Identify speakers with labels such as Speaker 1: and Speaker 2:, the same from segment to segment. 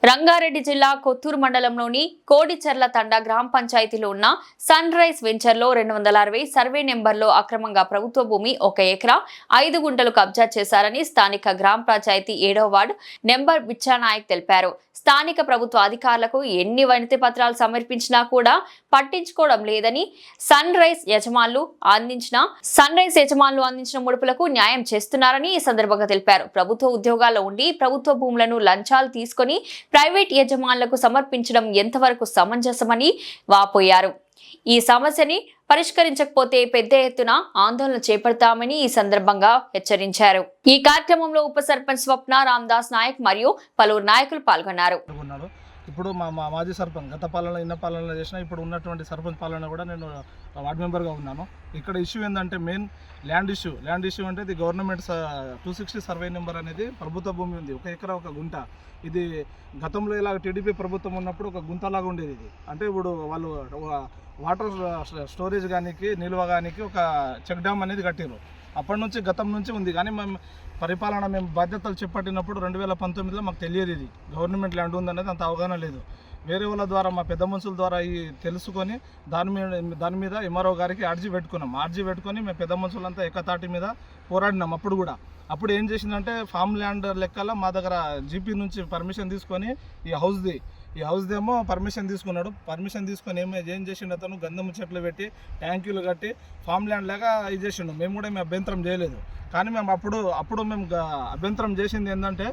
Speaker 1: రంగారెడ్డి జిల్లా కొత్తూరు మండలంలోని కోడిచెర్ల తండా గ్రామ పంచాయతీలో ఉన్న సన్ రైజ్ వెంచర్లో 260 సర్వే నెంబర్లో అక్రమంగా ప్రభుత్వ భూమి 1 ఎకరా 5 గుంటలు కబ్జా చేశారని స్థానిక గ్రామ పంచాయతీ 7వ వార్డు నెంబర్ బిచ్చానాయక్ తెలిపారు. స్థానిక ప్రభుత్వ అధికారులకు ఎన్ని వినతి పత్రాలు సమర్పించినా కూడా పట్టించుకోవడం లేదని సన్ రైజ్ యజమానులు అందించిన ముడుపులకు న్యాయం చేస్తున్నారని ఈ సందర్భంగా తెలిపారు. ప్రభుత్వ ఉద్యోగాల్లో ఉండి ప్రభుత్వ భూములను లంచాలు తీసుకొని ప్రైవేట్ యజమానులకు సమర్పించడం ఎంతవరకు సమంజసమని వాపోయారు. ఈ సమస్యని పరిష్కరించకపోతే పెద్ద ఎత్తున ఆందోళన చేపడతామని ఈ సందర్భంగా హెచ్చరించారు. ఈ కార్యక్రమంలో ఉప సర్పంచ్ స్వప్న రామదాస్ నాయక్ మరియు పలువురు నాయకులు పాల్గొన్నారు.
Speaker 2: ఇప్పుడు మా మాజీ సర్పంచ్ గత పాలన ఇన్న పాలన చేసిన ఇప్పుడు ఉన్నటువంటి సర్పంచ్ పాలన కూడా నేను వార్డు మెంబర్గా ఉన్నాను. ఇక్కడ ఇష్యూ ఏంటంటే మెయిన్ ల్యాండ్ ఇష్యూ అంటే ఇది గవర్నమెంట్ 260 సర్వే నెంబర్ అనేది ప్రభుత్వ భూమి ఉంది. 1 ఎకరా 1 గుంట. ఇది గతంలో ఇలా టీడీపీ ప్రభుత్వం ఉన్నప్పుడు ఒక గుంతలాగా ఉండేది. ఇది అంటే ఇప్పుడు వాళ్ళు వాటర్ స్టోరేజ్ కానీ నిల్వ కానీ ఒక చెక్ డ్యామ్ అనేది కట్టారు. అప్పటి నుంచి గతం నుంచి ఉంది. కానీ మేము బాధ్యతలు చేపట్టినప్పుడు 2019లో మాకు తెలియదు ఇది గవర్నమెంట్ ల్యాండ్ ఉందనేది అంత అవగాహన లేదు. వేరే వాళ్ళ ద్వారా మా పెద్ద మనుషుల ద్వారా తెలుసుకొని దాని మీద ఎంఆర్ఓ గారికి అర్జీ పెట్టుకొని మేము పెద్ద మనుషులంతా ఏకతాటి మీద పోరాడినాం. అప్పుడు ఏం చేసిందంటే ఫామ్ ల్యాండ్ లెక్కల మా దగ్గర జీపీ నుంచి పర్మిషన్ తీసుకొని ఈ హౌస్దేమో పర్మిషన్ తీసుకున్నాడు. పర్మిషన్ తీసుకొని ఏం చేసిండు అతను గంధము చెట్లు పెట్టి ట్యాంకులు కట్టి ఫామ్ ల్యాండ్ లాగా ఇది చేసిండు. మేము కూడా అభ్యంతరం చేయలేదు. కానీ మేము అప్పుడు మేము అభ్యంతరం చేసింది ఏంటంటే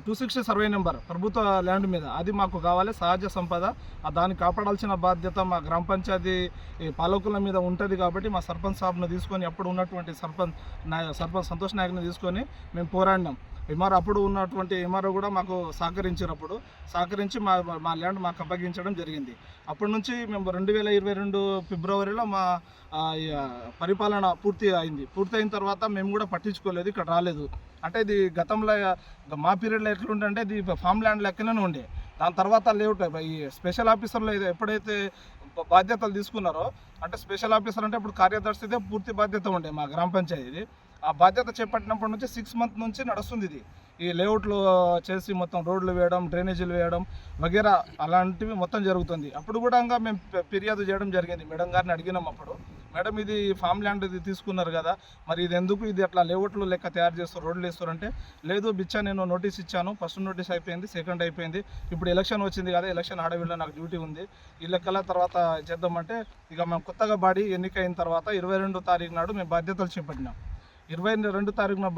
Speaker 2: 260 సర్వే నెంబర్ ప్రభుత్వ ల్యాండ్ మీద అది మాకు కావాలి, సహజ సంపద. దాన్ని కాపాడాల్సిన బాధ్యత మా గ్రామ పంచాయతీ పాలకుల మీద ఉంటుంది. కాబట్టి మా సర్పంచ్ సాబ్ను తీసుకొని అప్పుడు ఉన్నటువంటి సర్పంచ్ సంతోష్ నాయక్ని తీసుకొని మేము పోరాడినాం. అప్పుడు ఉన్నటువంటి ఎంఆర్ఓ కూడా మాకు సహకరించి మా ల్యాండ్ మాకు అప్పగించడం జరిగింది. అప్పటి నుంచి మేము 2022 ఫిబ్రవరిలో మా పరిపాలన పూర్తయిన తర్వాత మేము కూడా పట్టించుకోలేదు, ఇక్కడ రాలేదు. అంటే ఇది గతంలో మా పీరియడ్లో ఎట్లుంటే ఇది ఫామ్ ల్యాండ్ లెక్కనే ఉండే. దాని తర్వాత లేఅవుట్ ఈ స్పెషల్ ఆఫీసర్లు ఎప్పుడైతే బాధ్యతలు తీసుకున్నారో, అంటే స్పెషల్ ఆఫీసర్ అంటే ఇప్పుడు కార్యదర్శిదే పూర్తి బాధ్యత ఉండే మా గ్రామ పంచాయతీ. ఆ బాధ్యత చేపట్టినప్పటి నుంచి 6 మంత్ నుంచి నడుస్తుంది ఇది. ఈ లేఅవుట్లు చేసి మొత్తం రోడ్లు వేయడం, డ్రైనేజీలు వేయడం వగేరా అలాంటివి మొత్తం జరుగుతుంది. అప్పుడు కూడా మేము ఫిర్యాదు చేయడం జరిగింది. మేడం గారిని అడిగినాం. అప్పుడు మేడం ఇది ఫామ్ ల్యాండ్ ఇది తీసుకున్నారు కదా, మరి ఇది ఎందుకు ఇది అట్లా లేఅవుట్లు లెక్క తయారు చేస్తారు, రోడ్లు వేస్తారంటే లేదు బిచ్చా నేను నోటీస్ ఇచ్చాను. ఫస్ట్ నోటీస్ అయిపోయింది, సెకండ్ అయిపోయింది, ఇప్పుడు ఎలక్షన్ వచ్చింది కదా, ఎలక్షన్ ఆడవిలో నాకు డ్యూటీ ఉంది, ఈ లెక్కల తర్వాత చేద్దామంటే ఇక మేము కొత్తగా బాడీ ఎన్నికైన తర్వాత 22వ తారీఖు నాడు మేము బాధ్యతలు చేపట్టినాం. 22 తారీఖున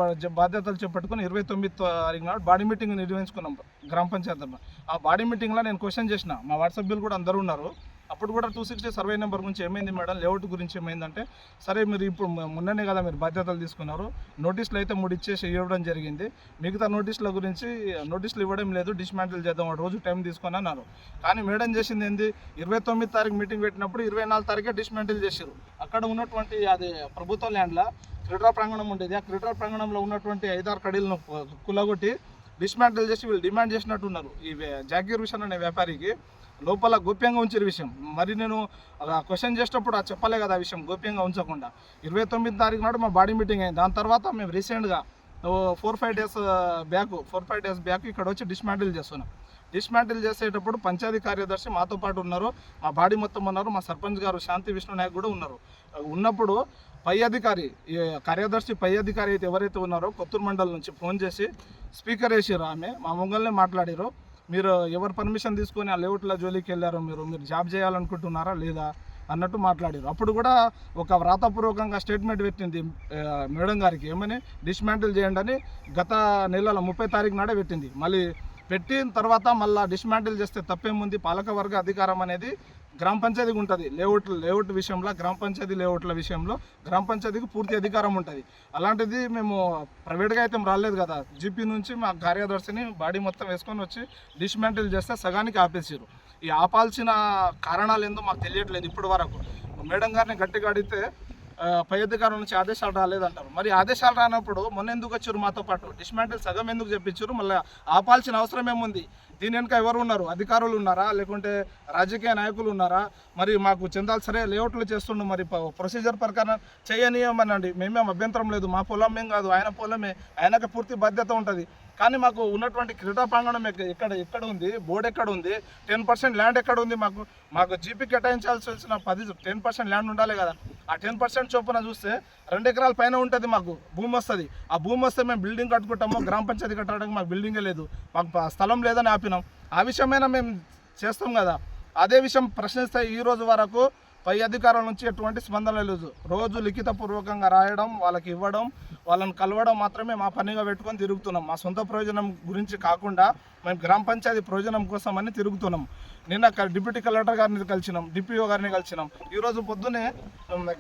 Speaker 2: బాధ్యతలు చేపట్టుకుని 29వ తారీఖు నాడు బాడీ మీటింగ్ నిర్వహించుకున్నాం గ్రామ పంచాయతీ. ఆ బాడీ మీటింగ్లో నేను క్వశ్చన్ చేసిన, మా వార్డ్ సభ్యులు కూడా అందరూ ఉన్నారు. అప్పుడు కూడా 260 సర్వే నెంబర్ గురించి ఏమైంది మేడం, లేఅవుట్ గురించి ఏమైందంటే, సరే మీరు ఇప్పుడు మొన్ననే కదా మీరు బాధ్యతలు తీసుకున్నారు, నోటీసులు అయితే 3 ఇచ్చేసి ఇవ్వడం జరిగింది, మిగతా నోటీసులు ఇవ్వడం లేదు, డిస్మాంటిల్ చేద్దాం, రోజు టైం తీసుకొని అన్నారు. కానీ మేడం చేసింది ఏంది, 29వ తారీఖు మీటింగ్ పెట్టినప్పుడు 24 తారీఖే డిస్మాంటిల్ చేశారు. అక్కడ ఉన్నటువంటి అది ప్రభుత్వ ల్యాండ్లో క్రీడా ప్రాంగణం ఉండేది. ఆ క్రీడా ప్రాంగణంలో ఉన్నటువంటి 5-6 కడీలను కుల్లగొట్టి డిస్మాంటిల్ చేసి వీళ్ళు డిమాండ్ చేసినట్టున్నారు. ఈ జాగీర్ విషయం అనే వ్యాపారికి లోపల గోప్యంగా ఉంచిన విషయం మరి నేను క్వశ్చన్ చేసేటప్పుడు చెప్పలే కదా ఆ విషయం గోప్యంగా ఉంచకుండా. 29వ తారీఖు నాడు మా బాడీ మీటింగ్ అయింది. దాని తర్వాత మేము రీసెంట్గా 4-5 డేస్ బ్యాక్ ఇక్కడ వచ్చి డిస్మాంటిల్ చేస్తున్నాం. డిస్మాంటిల్ చేసేటప్పుడు పంచాయతీ కార్యదర్శి మాతో పాటు ఉన్నారు, మా బాడీ మొత్తం ఉన్నారు, మా సర్పంచ్ గారు శాంతి విష్ణు నాయక్ కూడా ఉన్నారు. ఉన్నప్పుడు కార్యదర్శి పై అధికారి అయితే ఎవరైతే ఉన్నారో కొత్తూరు మండలం నుంచి ఫోన్ చేసి స్పీకర్ వేసారు. ఆమె మా ముంగల్నే మాట్లాడారు, మీరు ఎవరు పర్మిషన్ తీసుకొని ఆ లేఅవుట్ల జోలికి వెళ్ళారో, మీరు జాబ్ చేయాలనుకుంటున్నారా లేదా అన్నట్టు మాట్లాడారు. అప్పుడు కూడా ఒక వ్రాతపూర్వకంగా స్టేట్మెంట్ పెట్టింది మేడం గారికి, ఏమని డిస్మాంటిల్ చేయండి అని. గత నెల 30వ తారీఖు నాడే పెట్టింది. మళ్ళీ పెట్టిన తర్వాత మళ్ళీ డిస్మాంటిల్ చేస్తే తప్పేముంది, పాలకవర్గ అధికారం అనేది గ్రామ పంచాయతీకి ఉంటుంది. లేఅవుట్ విషయంలో, గ్రామ పంచాయతీ లేఅవుట్ల విషయంలో గ్రామ పంచాయతీకి పూర్తి అధికారం ఉంటుంది. అలాంటిది మేము ప్రైవేట్గా అయితే రాలేదు కదా, జీపీ నుంచి మా కార్యదర్శిని బాడీ మొత్తం వేసుకొని వచ్చి డిస్మాంటిల్ చేస్తే సగానికి ఆపేసారు. ఈ ఆపాల్సిన కారణాలు ఏందో మాకు తెలియట్లేదు ఇప్పటి వరకు. మేడం గారిని గట్టిగా అడిగితే పై అధికారుల నుంచి ఆదేశాలు రాలేదంటారు. మరి ఆదేశాలు రానప్పుడు మొన్న ఎందుకు వచ్చారు మాతో పాటు, డిస్మాంటిల్ సగం ఎందుకు చెప్పించారు, మళ్ళీ ఆపాల్సిన అవసరం ఏముంది? దీని వెనుక ఎవరు ఉన్నారు? అధికారులు ఉన్నారా, లేకుంటే రాజకీయ నాయకులు ఉన్నారా? మరి మాకు చెందాలి, సరే లేఅవుట్లు చేస్తుండు, మరి ప్రొసీజర్ ప్రకారం చేయనీయమనండి, మేమేం అభ్యంతరం లేదు, మా పొలం ఏం కాదు, ఆయన పొలమే, ఆయనకు పూర్తి బాధ్యత ఉంటుంది. కానీ మాకు ఉన్నటువంటి క్రీడా ప్రాంగణం ఎక్కడ ఉంది, బోర్డు ఎక్కడ ఉంది, 10% ల్యాండ్ ఎక్కడ ఉంది, మాకు జీపీ కేటాయించాల్సిన 10% ల్యాండ్ ఉండాలి కదా. ఆ 10% చొప్పున చూస్తే 2 ఎకరాల పైన ఉంటుంది, మాకు భూమి వస్తుంది. ఆ భూమి వస్తే మేము బిల్డింగ్ కట్టుకుంటాము, గ్రామ పంచాయతీ కట్టడానికి మాకు బిల్డింగే లేదు, మాకు స్థలం లేదని ఆపినాం. ఆ విషయమైనా మేము చేస్తాం కదా. అదే విషయం ప్రశ్నిస్తే ఈ రోజు వరకు పై అధికారుల నుంచి ఎటువంటి స్పందన లేదు. రోజు లిఖితపూర్వకంగా రాయడం, వాళ్ళకి ఇవ్వడం, వాళ్ళని కలవడం మాత్రమే మా పనిగా పెట్టుకొని తిరుగుతున్నాం. మా సొంత ప్రయోజనం గురించి కాకుండా మేము గ్రామ పంచాయతీ ప్రయోజనం కోసం అని తిరుగుతున్నాం. నిన్న డిప్యూటీ కలెక్టర్ గారిని కలిసినాం, డిపిఓ గారిని కలిసినాం. ఈరోజు పొద్దునే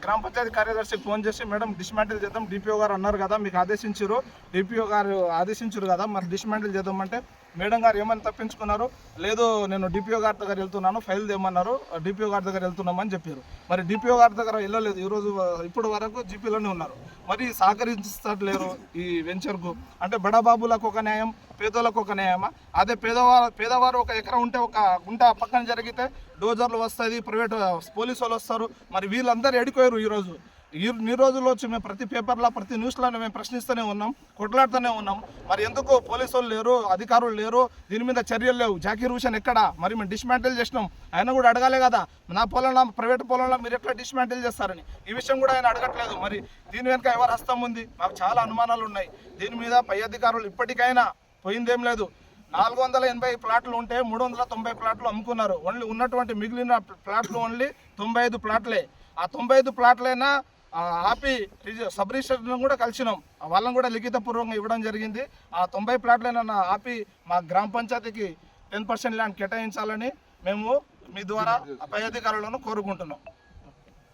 Speaker 2: గ్రామ పంచాయతీ కార్యదర్శికి ఫోన్ చేసి మేడం డిస్మాంటిల్ చేద్దాం, డిపిఓ గారు అన్నారు కదా మీకు ఆదేశించారు, డిపిఓ గారు ఆదేశించారు కదా మరి డిస్మాంటిల్ చేద్దాం అంటే మేడం గారు ఏమని తప్పించుకున్నారు, లేదు నేను డిపిఓ గారి దగ్గర వెళ్తున్నాను, ఫైల్ తెమ్మన్నారు, డిపిఓ గారి దగ్గర వెళ్తున్నామని చెప్పారు. మరి డిపిఓ గారి దగ్గర వెళ్ళలేదు, ఈరోజు ఇప్పుడు వరకు జీపీలోనే ఉన్నారు. మరి సహకరించట్లేరు ఈ వెంచర్కు. అంటే బడాబాబులకు ఒక న్యాయం, పేదోళ్ళకు ఒక న్యాయమా? అదే పేదవారు 1 ఎకరా ఉంటే ఒక గుంట పక్కన జరిగితే డోజర్లు వస్తుంది, ప్రైవేట్ పోలీసు వాళ్ళు వస్తారు. మరి వీళ్ళందరూ ఎడిపోయారు. ఈ రోజుల్లో వచ్చి మేము ప్రతి పేపర్లో ప్రతి న్యూస్లో మేము ప్రశ్నిస్తూనే ఉన్నాం, కొట్లాడుతూనే ఉన్నాం. మరి ఎందుకు పోలీసు వాళ్ళు లేరు, అధికారులు లేరు, దీని మీద చర్యలు లేవు? జాకీర్ హుసేన్ ఎక్కడ? మరి మేము డిస్మాంటిల్ చేసినాం, ఆయన కూడా అడగాలే కదా. నా పొలంలో ప్రైవేట్ పొలంలో మీరు ఎట్లా డిస్మాంటిల్ చేస్తారని ఈ విషయం కూడా ఆయన అడగట్లేదు. మరి దీని వెనుక ఎవరు హస్తం ఉంది? మాకు చాలా అనుమానాలు ఉన్నాయి. దీని మీద పై అధికారులు ఇప్పటికైనా పోయిందేం లేదు. 480 ప్లాట్లు ఉంటే 390 ప్లాట్లు అమ్ముకున్నారు. ఓన్లీ ఉన్నటువంటి మిగిలిన ప్లాట్లు ఓన్లీ 95 ప్లాట్లే. ఆ 95 ప్లాట్లైనా ఆపి సబ్ రిజిస్టర్ కూడా కలిసినాం, వాళ్ళని కూడా లిఖితపూర్వకంగా ఇవ్వడం జరిగింది. ఆ 90 ప్లాట్లైనా ఆపి మా గ్రామ పంచాయతీకి 10% ల్యాండ్ కేటాయించాలని మేము మీ ద్వారా పై అధికారులను కోరుకుంటున్నాం.